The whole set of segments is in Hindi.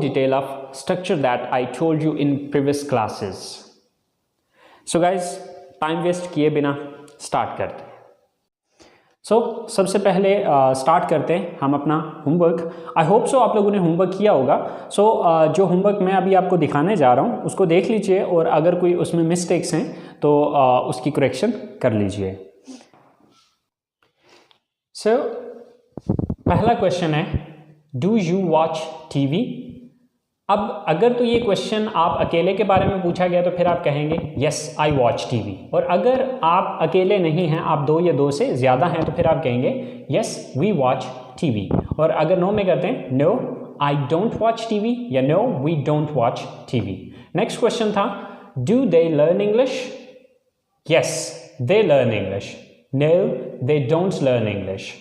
detail of structure that I told you in previous classes. So guys, time waste किए बिना स्टार्ट करते हैं. सबसे पहले स्टार्ट करते हैं हम अपना होमवर्क. आई होप सो आप लोगों ने होमवर्क किया होगा. जो होमवर्क मैं अभी आपको दिखाने जा रहा हूँ उसको देख लीजिए और अगर कोई उसमें मिस्टेक्स हैं तो उसकी करेक्शन कर लीजिए. पहला क्वेश्चन है, डू यू वॉच टीवी? अब अगर तो ये क्वेश्चन आप अकेले के बारे में पूछा गया तो फिर आप कहेंगे यस आई वॉच टीवी. और अगर आप अकेले नहीं हैं, आप दो या दो से ज़्यादा हैं, तो फिर आप कहेंगे यस वी वॉच टीवी. और अगर नो में करते हैं, no I don't watch TV या no we don't watch TV. Next question था, do they learn English? Yes they learn English. No they don't learn English.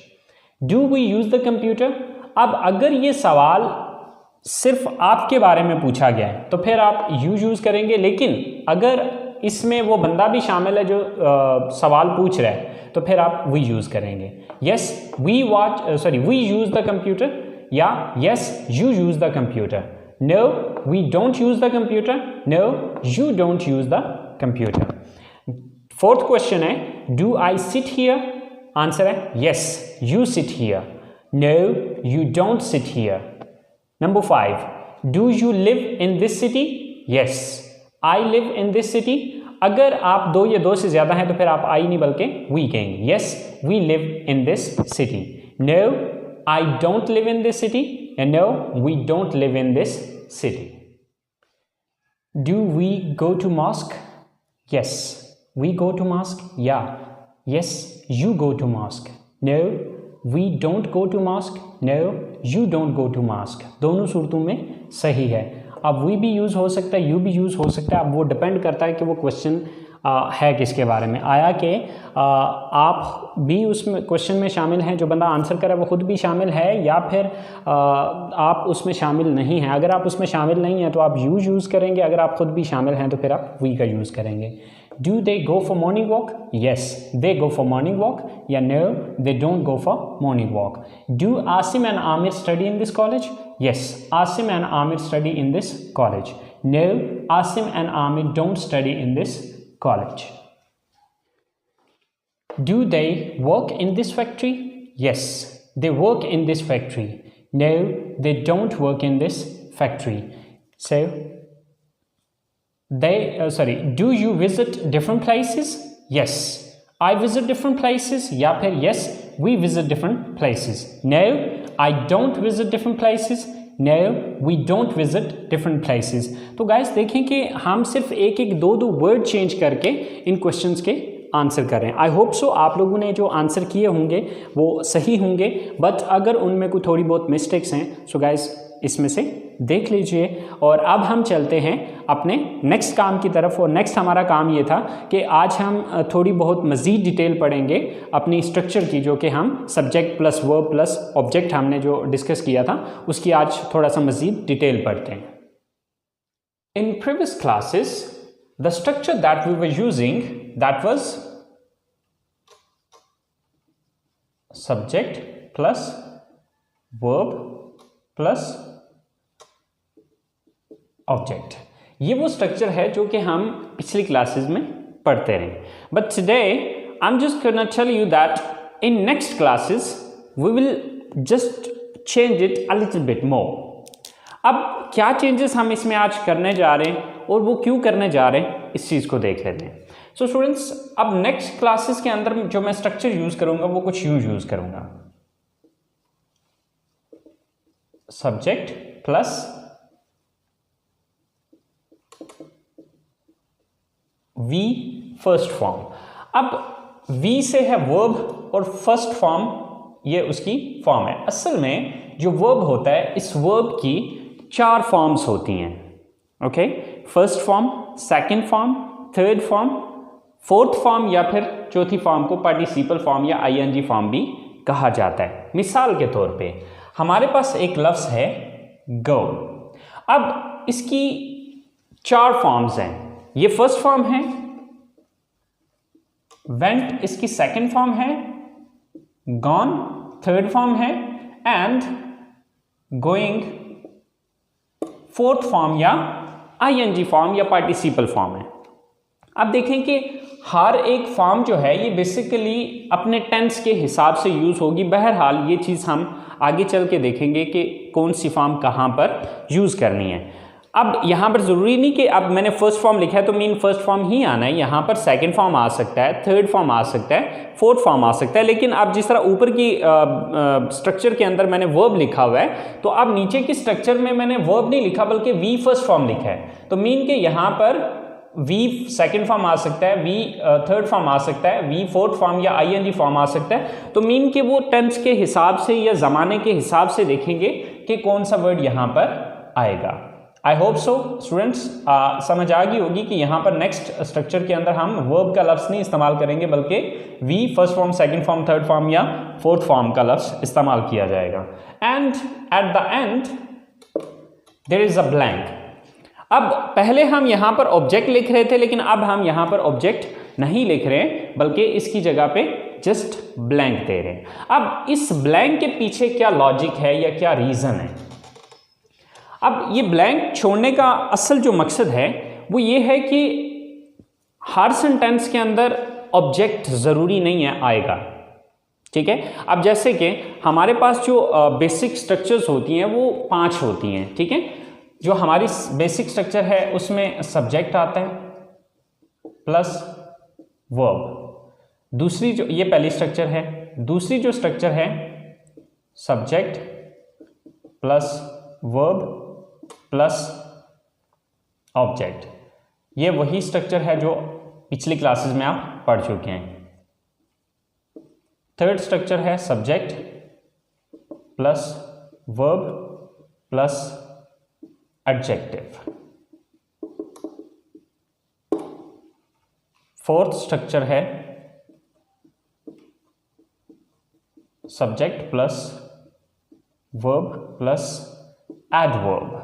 Do we use the computer? अब अगर ये सवाल सिर्फ आपके बारे में पूछा गया है तो फिर आप यूज़ करेंगे, लेकिन अगर इसमें वो बंदा भी शामिल है जो सवाल पूछ रहा है तो फिर आप वी यूज़ करेंगे. Yes we use the computer या yes you use the computer. No we don't use the computer. No you don't use the computer. Fourth question है, do I sit here? Answer है yes you sit here. No you don't sit here. Number 5, do you live in this city? Yes, I live in this city. अगर आप दो या दो से ज़्यादा हैं तो फिर आप I नहीं बल्कि we कहेंगे. Yes, we live in this city. No, I don't live in this city. And no, we don't live in this city. Do we go to mosque? Yes, we go to mosque. Yeah. Yes, you go to mosque. No, we don't go to mosque. No, you don't go to mosque. दोनों सूरतों में सही है. अब we भी यूज़ हो सकता है, you भी यूज़ हो सकता है. अब वो डिपेंड करता है कि वो क्वेश्चन है किसके बारे में. आया कि आप भी उसमें क्वेश्चन में शामिल हैं, जो बंदा आंसर करे वो खुद भी शामिल है, या फिर आप उसमें शामिल नहीं हैं. अगर आप उसमें शामिल नहीं हैं तो आप यूज़ करेंगे. अगर आप खुद भी शामिल हैं तो फिर आप we का यूज़ करेंगे. Do they go for morning walk? Yes, they go for morning walk. Yeah, no, they don't go for morning walk. Do Asim and Amir study in this college? Yes, Asim and Amir study in this college. No, Asim and Amir don't study in this college. Do they work in this factory? Yes, they work in this factory. No, they don't work in this factory. So, do you visit different places? Yes, I visit different places. या फिर yes, we visit different places. No, I don't visit different places. No, we don't visit different places. तो गाइस देखें कि हम सिर्फ एक दो वर्ड चेंज करके इन क्वेश्चंस के आंसर कर रहे हैं. आई होप सो आप लोगों ने जो आंसर किए होंगे वो सही होंगे, बट अगर उनमें कोई थोड़ी बहुत मिस्टेक्स हैं सो गाइस इसमें से देख लीजिए. और अब हम चलते हैं अपने नेक्स्ट काम की तरफ. और नेक्स्ट हमारा काम ये था कि आज हम थोड़ी बहुत मज़ीद डिटेल पढ़ेंगे अपनी स्ट्रक्चर की, जो कि हम subject plus verb plus object हमने जो डिस्कस किया था उसकी आज थोड़ा सा मज़ीद डिटेल पढ़ते हैं. In previous classes the structure that we were using that was subject plus verb plus object. ये वो स्ट्रक्चर है जो कि हम पिछली क्लासेस में पढ़ते रहे. But today I am just gonna tell you that in next classes we will just change it a little bit more. अब क्या चेंजेस हम इसमें आज करने जा रहे हैं और वो क्यों करने जा रहे हैं इस चीज़ को देख लेते हैं. सो स्टूडेंट्स, अब नेक्स्ट क्लासेस के अंदर जो मैं स्ट्रक्चर यूज़ करूँगा वो कुछ यूज़ करूँगा. Subject plus V first form. अब वी से है वर्ब और फर्स्ट फॉर्म ये उसकी फॉर्म है. असल में जो वर्ब होता है इस वर्ब की 4 फॉर्म्स होती हैं. Okay, first form, second form, third form, fourth form या फिर चौथी फॉर्म को पार्टिसिपल फॉर्म या आईएनजी फॉर्म भी कहा जाता है. मिसाल के तौर पे हमारे पास एक लफ्ज़ है गो. अब इसकी 4 फॉर्म्स हैं. ये फर्स्ट फॉर्म है, वेंट इसकी सेकंड फॉर्म है, गॉन थर्ड फॉर्म है, एंड गोइंग फोर्थ फॉर्म या आईएनजी फॉर्म या पार्टिसिपल फॉर्म है। अब देखें कि हर एक फॉर्म जो है ये बेसिकली अपने टेंस के हिसाब से यूज़ होगी। बहरहाल ये चीज़ हम आगे चल के देखेंगे कि कौन सी फॉर्म कहाँ पर यूज़ करनी है। अब यहाँ पर ज़रूरी नहीं कि अब मैंने फर्स्ट फॉर्म लिखा है तो मीन फर्स्ट फॉर्म ही आना है, यहाँ पर सेकंड फॉर्म आ सकता है, थर्ड फॉर्म आ सकता है, फोर्थ फॉर्म आ सकता है। लेकिन अब जिस तरह ऊपर की स्ट्रक्चर के अंदर मैंने वर्ब लिखा हुआ है, तो अब नीचे की स्ट्रक्चर में मैंने वर्ब नहीं लिखा बल्कि वी फर्स्ट फॉर्म लिखा है। तो मीन के यहाँ पर वी सेकंड फॉर्म आ सकता है, वी थर्ड फॉर्म आ सकता है, वी फोर्थ फॉर्म या आईएनजी फॉर्म आ सकता है। तो मीन के वो टेंस के हिसाब से या ज़माने के हिसाब से देखेंगे कि कौन सा वर्ड यहाँ पर आएगा। आई होप सो स्टूडेंट्स समझ आ गई होगी कि यहाँ पर नेक्स्ट स्ट्रक्चर के अंदर हम वर्ब का लफ्ज़ नहीं इस्तेमाल करेंगे बल्कि V first form, second form, third form या फोर्थ फॉर्म का लफ्ज़ इस्तेमाल किया जाएगा। And at the end there is a blank. अब पहले हम यहाँ पर ऑब्जेक्ट लिख रहे थे, लेकिन अब हम यहाँ पर ऑब्जेक्ट नहीं लिख रहे हैं बल्कि इसकी जगह पे जस्ट ब्लैंक दे रहे हैं। अब इस ब्लैंक के पीछे क्या लॉजिक है या क्या रीज़न है? अब ये ब्लैंक छोड़ने का असल जो मकसद है वो ये है कि हर सेंटेंस के अंदर ऑब्जेक्ट ज़रूरी नहीं है आएगा, ठीक है। अब जैसे कि हमारे पास जो बेसिक स्ट्रक्चर्स होती हैं वो 5 होती हैं, ठीक है। जो हमारी बेसिक स्ट्रक्चर है उसमें सब्जेक्ट आता है प्लस वर्ब। दूसरी जो ये पहली स्ट्रक्चर है, दूसरी जो स्ट्रक्चर है subject plus verb plus object. ये वही स्ट्रक्चर है जो पिछली क्लासेस में आप पढ़ चुके हैं। थर्ड स्ट्रक्चर है subject plus verb plus adjective. Fourth structure है subject plus verb plus adverb.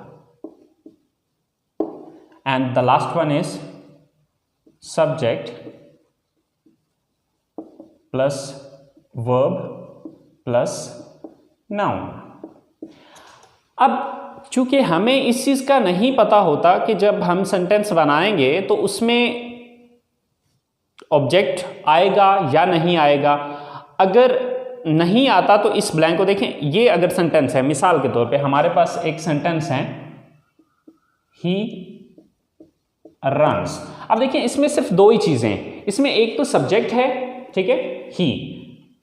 And the last one is subject plus verb plus noun। अब चूंकि हमें इस चीज़ का नहीं पता होता कि जब हम सेंटेंस बनाएंगे तो उसमें ऑब्जेक्ट आएगा या नहीं आएगा। अगर नहीं आता तो इस ब्लैंक को देखें। ये अगर सेंटेंस है, मिसाल के तौर पे हमारे पास एक सेंटेंस है ही रन्स। अब देखिए इसमें सिर्फ 2 ही चीज़ें हैं। इसमें एक तो सब्जेक्ट है, ठीक है, ही,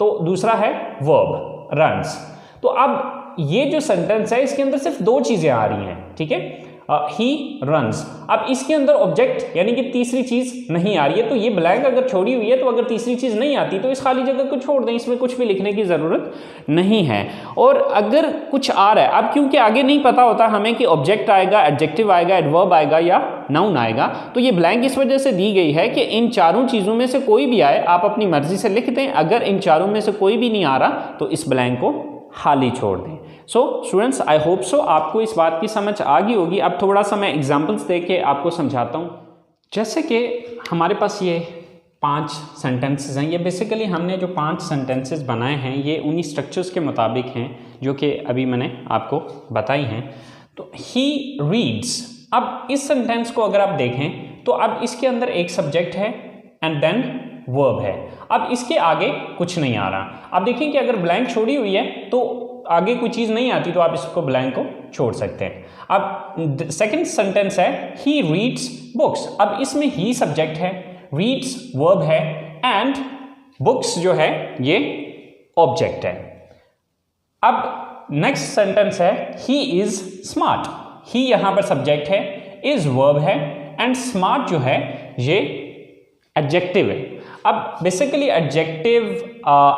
तो दूसरा है वर्ब रन्स। तो अब ये जो सेंटेंस है इसके अंदर सिर्फ 2 चीज़ें आ रही हैं, ठीक है, ही रन्स। अब इसके अंदर ऑब्जेक्ट यानी कि तीसरी चीज़ नहीं आ रही है। तो ये ब्लैंक अगर छोड़ी हुई है तो अगर तीसरी चीज़ नहीं आती तो इस खाली जगह को छोड़ दें, इसमें कुछ भी लिखने की ज़रूरत नहीं है। और अगर कुछ आ रहा है, अब क्योंकि आगे नहीं पता होता हमें कि ऑब्जेक्ट आएगा, एडजेक्टिव आएगा, एडवर्ब आएगा या नाउन आएगा, तो ये ब्लैंक इस वजह से दी गई है कि इन चारों चीज़ों में से कोई भी आए आप अपनी मर्जी से लिख दें। अगर इन चारों में से कोई भी नहीं आ रहा तो इस ब्लैंक को खाली छोड़ दें। So students I hope so आपको इस बात की समझ आ गई होगी। अब थोड़ा सा मैं एग्जांपल्स दे के आपको समझाता हूँ। जैसे कि हमारे पास ये 5 सेंटेंसेस हैं। ये बेसिकली हमने जो 5 सेंटेंसेस बनाए हैं ये उन्हीं स्ट्रक्चर्स के मुताबिक हैं जो कि अभी मैंने आपको बताई हैं। तो ही रीड्स, अब इस सेंटेंस को अगर आप देखें तो अब इसके अंदर एक सब्जेक्ट है एंड देन वर्ब है। अब इसके आगे कुछ नहीं आ रहा। अब देखें कि अगर ब्लैंक छोड़ी हुई है तो आगे कोई चीज़ नहीं आती तो आप इसको ब्लैंक को छोड़ सकते हैं। अब सेकंड सेंटेंस है ही रीड्स बुक्स। अब इसमें ही सब्जेक्ट है, रीड्स वर्ब है एंड बुक्स जो है ये ऑब्जेक्ट है। अब नेक्स्ट सेंटेंस है ही इज स्मार्ट। ही यहां पर सब्जेक्ट है, इज वर्ब है एंड स्मार्ट जो है ये एडजेक्टिव है। अब basically adjective,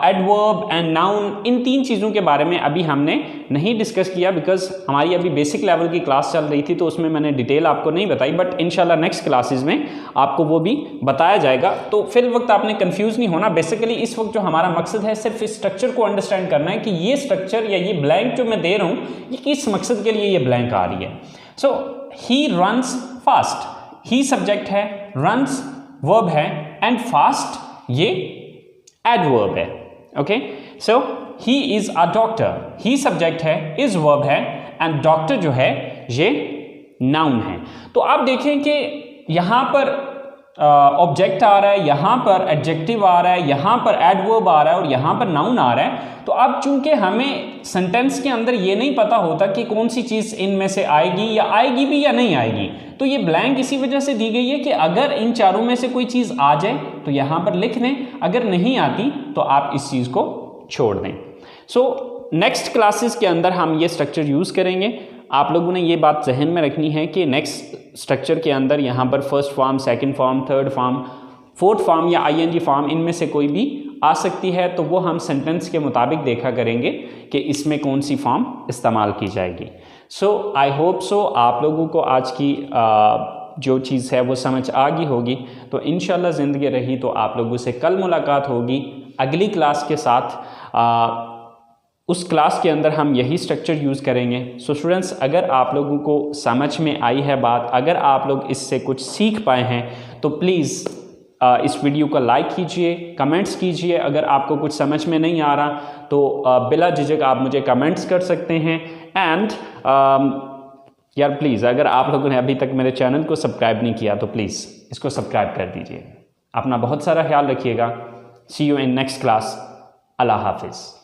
adverb and noun, इन 3 चीज़ों के बारे में अभी हमने नहीं डिस्कस किया बिकॉज हमारी अभी बेसिक लेवल की क्लास चल रही थी तो उसमें मैंने डिटेल आपको नहीं बताई। बट इंशाल्लाह नेक्स्ट क्लासेस में आपको वो भी बताया जाएगा। तो फिर वक्त आपने कंफ्यूज नहीं होना। बेसिकली इस वक्त जो हमारा मकसद है सिर्फ इस स्ट्रक्चर को अंडरस्टैंड करना है कि ये स्ट्रक्चर या ये ब्लैंक जो मैं दे रहा हूँ ये किस मकसद के लिए ये ब्लैंक आ रही है। So he runs fast, he subject है, रन्स वर्ब है एंड फास्ट ये एडवर्ब है। Okay, so he is a doctor, he subject है, इज वर्ब है एंड डॉक्टर जो है ये नाउन है। तो आप देखें कि यहाँ पर ऑब्जेक्ट आ रहा है, यहाँ पर एडजेक्टिव आ रहा है, यहाँ पर एडवर्ब आ रहा है और यहाँ पर नाउन आ रहा है। तो अब चूंकि हमें सेंटेंस के अंदर ये नहीं पता होता कि कौन सी चीज़ इनमें से आएगी या आएगी भी या नहीं आएगी, तो ये ब्लैंक इसी वजह से दी गई है कि अगर इन चारों में से कोई चीज़ आ जाए तो यहाँ पर लिख दें, अगर नहीं आती तो आप इस चीज़ को छोड़ दें। सो नेक्स्ट क्लासेस के अंदर हम ये स्ट्रक्चर यूज़ करेंगे। आप लोगों ने ये बात जहन में रखनी है कि नेक्स्ट स्ट्रक्चर के अंदर यहाँ पर first form, second form, third form, fourth form या आईएनजी फॉर्म इनमें से कोई भी आ सकती है, तो वो हम सेंटेंस के मुताबिक देखा करेंगे कि इसमें कौन सी फॉर्म इस्तेमाल की जाएगी। सो आई होप सो आप लोगों को आज की जो चीज़ है वो समझ आ गई होगी। तो इंशाल्लाह ज़िंदगी रही तो आप लोगों से कल मुलाकात होगी अगली क्लास के साथ। उस क्लास के अंदर हम यही स्ट्रक्चर यूज़ करेंगे। सो स्टूडेंट्स, अगर आप लोगों को समझ में आई है बात, अगर आप लोग इससे कुछ सीख पाए हैं तो प्लीज़ इस वीडियो को लाइक कीजिए, कमेंट्स कीजिए। अगर आपको कुछ समझ में नहीं आ रहा तो बिला झिझक आप मुझे कमेंट्स कर सकते हैं। एंड यार प्लीज़, अगर आप लोगों ने अभी तक मेरे चैनल को सब्सक्राइब नहीं किया तो प्लीज़ इसको सब्सक्राइब कर दीजिए। अपना बहुत सारा ख्याल रखिएगा। सी यू इन नेक्स्ट क्लास। अल्लाह हाफिज़।